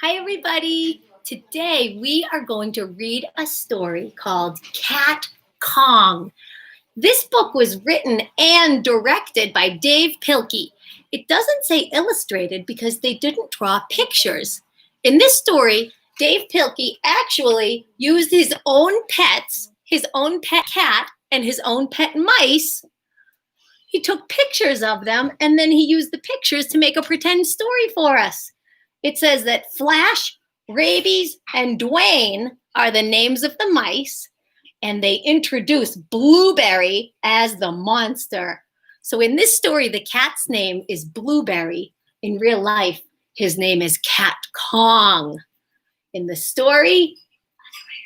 Hi, everybody. Today we are going to read a story called Cat Kong. This book was written and directed by Dave Pilkey. It doesn't say illustrated because they didn't draw pictures. In this story, Dave Pilkey actually used his own pets, his own pet cat, and his own pet mice. He took pictures of them and then he used the pictures to make a pretend story for us. It says that Flash, Rabies, and Dwayne are the names of the mice, and they introduce Blueberry as the monster. So in this story, the cat's name is Blueberry. In real life, his name is Cat Kong. In the story,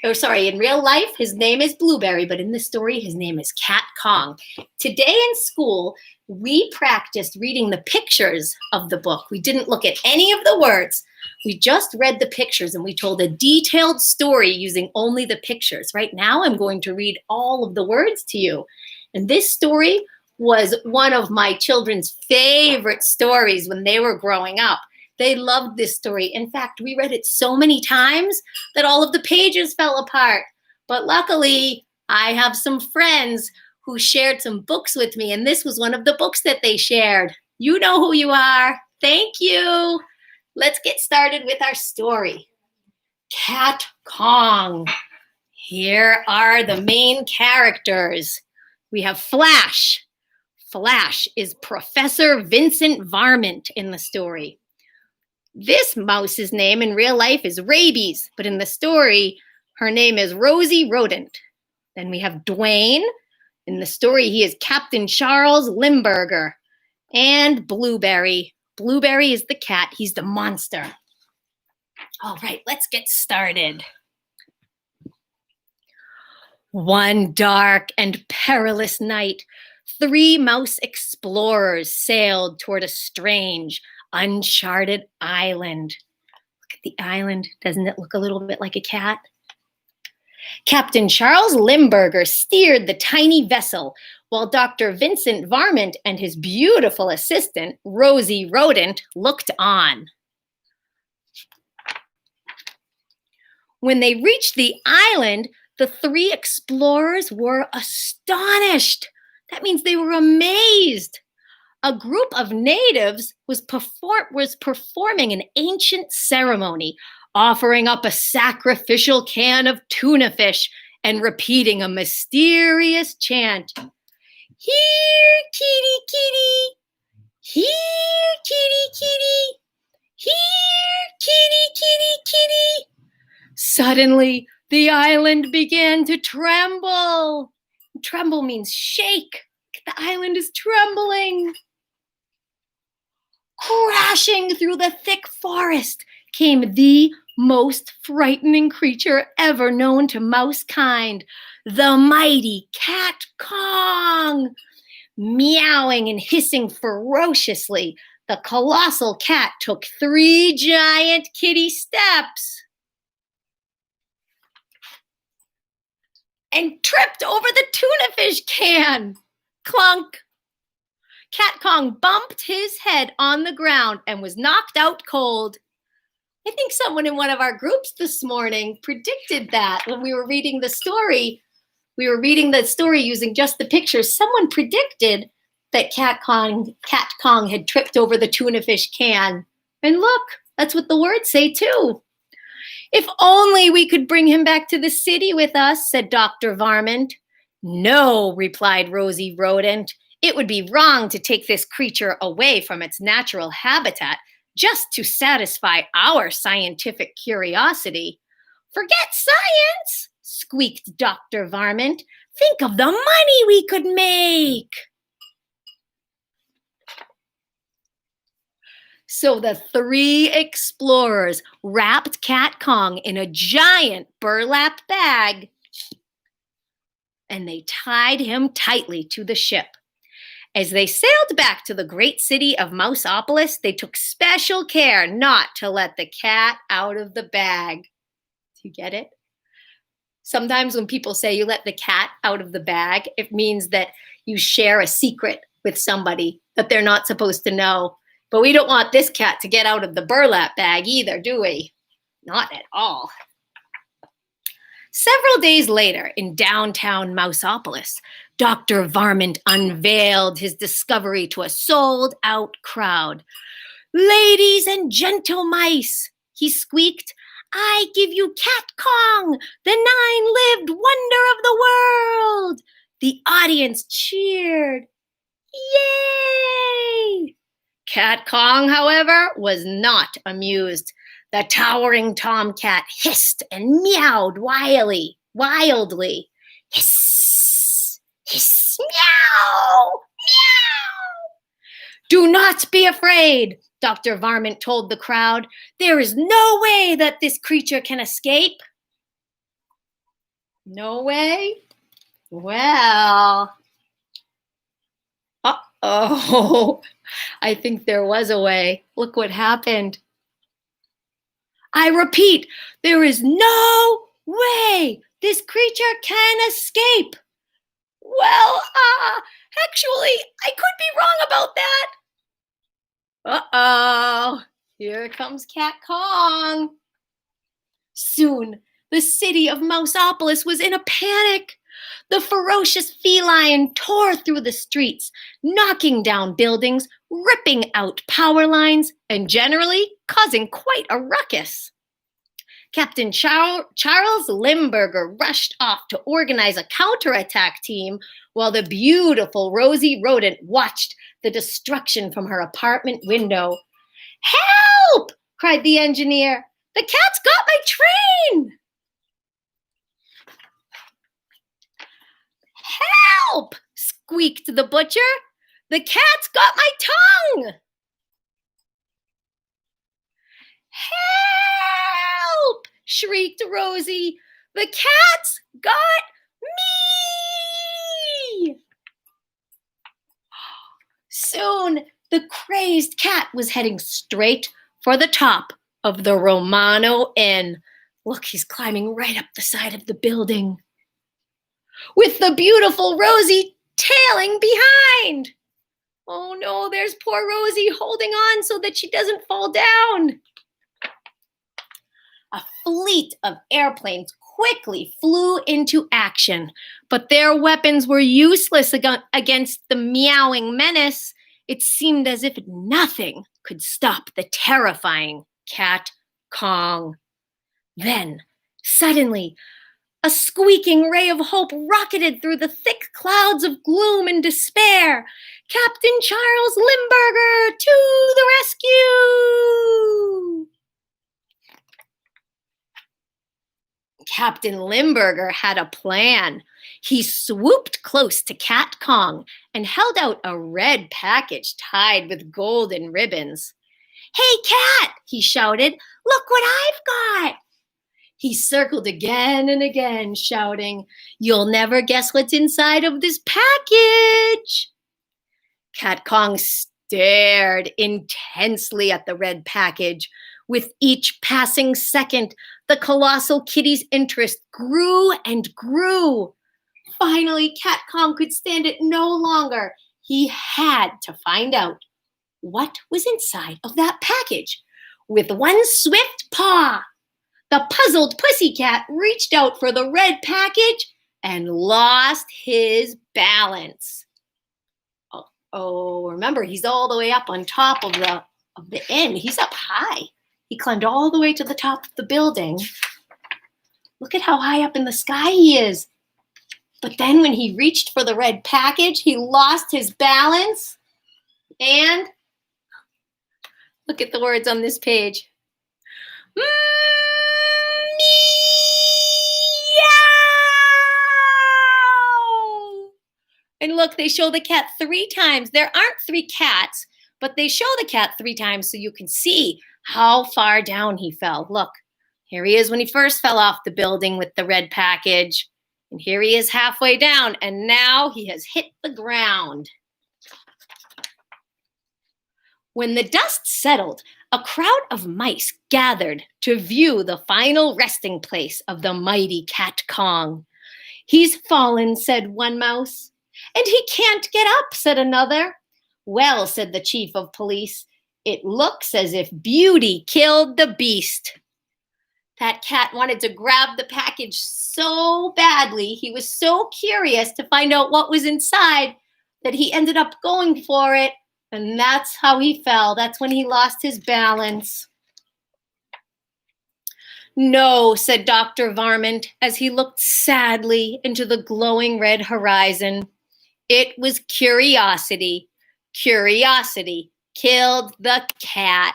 in real life, his name is Blueberry, but in the story, his name is Cat Kong. Today in school, we practiced reading the pictures of the book. We didn't look at any of the words. We just read the pictures and we told a detailed story using only the pictures. Right now, I'm going to read all of the words to you. And this story was one of my children's favorite stories when they were growing up. They loved this story. In fact, we read it so many times that all of the pages fell apart. But luckily, I have some friends who shared some books with me, and this was one of the books that they shared. You know who you are. Thank you. Let's get started with our story. Cat Kong. Here are the main characters. We have Flash. Flash is Professor Vincent Varmint in the story. This mouse's name in real life is Rabies, but in the story, her name is Rosie Rodent. Then we have Dwayne. In the story, he is Captain Charles Limburger. And Blueberry. Blueberry is the cat. He's the monster. All right, let's get started. One dark and perilous night, 3 mouse explorers sailed toward a strange, uncharted island. Look at the island. Doesn't it look a little bit like a cat? Captain Charles Limburger steered the tiny vessel, while Dr. Vincent Varmint and his beautiful assistant, Rosie Rodent, looked on. When they reached the island, the 3 explorers were astonished. That means they were amazed. A group of natives was performing an ancient ceremony, offering up a sacrificial can of tuna fish and repeating a mysterious chant. Here, kitty, kitty. Here, kitty, kitty. Here, kitty, kitty, kitty. Suddenly, the island began to tremble. Tremble means shake. The island is trembling. Crashing through the thick forest came the most frightening creature ever known to mouse kind, the mighty Cat Kong. Meowing and hissing ferociously, the colossal cat took 3 giant kitty steps and tripped over the tuna fish can. Clunk. Cat Kong bumped his head on the ground and was knocked out cold. I think someone in one of our groups this morning predicted that when we were reading the story. We were reading the story using just the pictures. Someone predicted that Cat Kong had tripped over the tuna fish can. And look, that's what the words say too. If only we could bring him back to the city with us, said Dr. Varmint. No, replied Rosie Rodent. It would be wrong to take this creature away from its natural habitat just to satisfy our scientific curiosity. Forget science, squeaked Dr. Varmint. Think of the money we could make. So the 3 explorers wrapped Cat Kong in a giant burlap bag and they tied him tightly to the ship. As they sailed back to the great city of Mouseopolis, they took special care not to let the cat out of the bag. Do you get it? Sometimes when people say you let the cat out of the bag, it means that you share a secret with somebody that they're not supposed to know. But we don't want this cat to get out of the burlap bag either, do we? Not at all. Several days later, in downtown Mouseopolis, Dr. Varmint unveiled his discovery to a sold-out crowd. "Ladies and gentle mice," he squeaked, "I give you Cat Kong, the nine-lived wonder of the world." The audience cheered. Yay! Cat Kong, however, was not amused. The towering tomcat hissed and meowed wildly. Hiss, hiss, meow, meow. "Do not be afraid," Dr. Varmint told the crowd. "There is no way that this creature can escape." No way? Well, uh-oh. I think there was a way. Look what happened. I repeat, there is no way this creature can escape. Well, actually, I could be wrong about that. Uh-oh, here comes Cat Kong. Soon, the city of Mouseopolis was in a panic. The ferocious feline tore through the streets, knocking down buildings, ripping out power lines, and generally causing quite a ruckus. Captain Charles Limburger rushed off to organize a counterattack team while the beautiful Rosie Rodent watched the destruction from her apartment window. "Help!" cried the engineer. "The cat's got my train!" "Help!" squeaked the butcher. "The cat's got my tongue!" "Help!" shrieked Rosie. "The cat's got me!" Soon, the crazed cat was heading straight for the top of the Romano Inn. Look, he's climbing right up the side of the building, with the beautiful Rosie tailing behind. Oh no, there's poor Rosie holding on so that she doesn't fall down. A fleet of airplanes quickly flew into action, but their weapons were useless against the meowing menace. It seemed as if nothing could stop the terrifying Cat Kong. Then, suddenly, a squeaking ray of hope rocketed through the thick clouds of gloom and despair. Captain Charles Limburger to the rescue! Captain Limburger had a plan. He swooped close to Cat Kong and held out a red package tied with golden ribbons. "Hey, Cat!" he shouted. "Look what I've got!" He circled again and again, shouting, "You'll never guess what's inside of this package." Cat Kong stared intensely at the red package. With each passing second, the colossal kitty's interest grew and grew. Finally, Cat Kong could stand it no longer. He had to find out what was inside of that package. With one swift paw, the puzzled pussycat reached out for the red package and lost his balance. Oh, remember, he's all the way up on top of the inn. He's up high. He climbed all the way to the top of the building. Look at how high up in the sky he is. But then when he reached for the red package, he lost his balance. And look at the words on this page. Meow! And look, they show the cat 3 times. There aren't 3 cats, but they show the cat 3 times so you can see how far down he fell. Look, here he is when he first fell off the building with the red package. And here he is halfway down, and now he has hit the ground. When the dust settled, a crowd of mice gathered to view the final resting place of the mighty Cat Kong. "He's fallen," said one mouse. "And he can't get up," said another. "Well," said the chief of police, "it looks as if beauty killed the beast." That cat wanted to grab the package so badly. He was so curious to find out what was inside that he ended up going for it. And that's how he fell. That's when he lost his balance. No, said Dr. Varmint as he looked sadly into the glowing red horizon. It was curiosity. Curiosity killed the cat.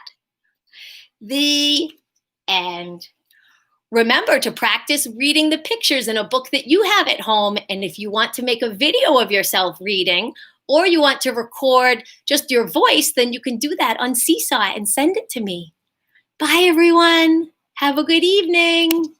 The end. Remember to practice reading the pictures in a book that you have at home. And if you want to make a video of yourself reading, or you want to record just your voice, then you can do that on Seesaw and send it to me. Bye, everyone. Have a good evening.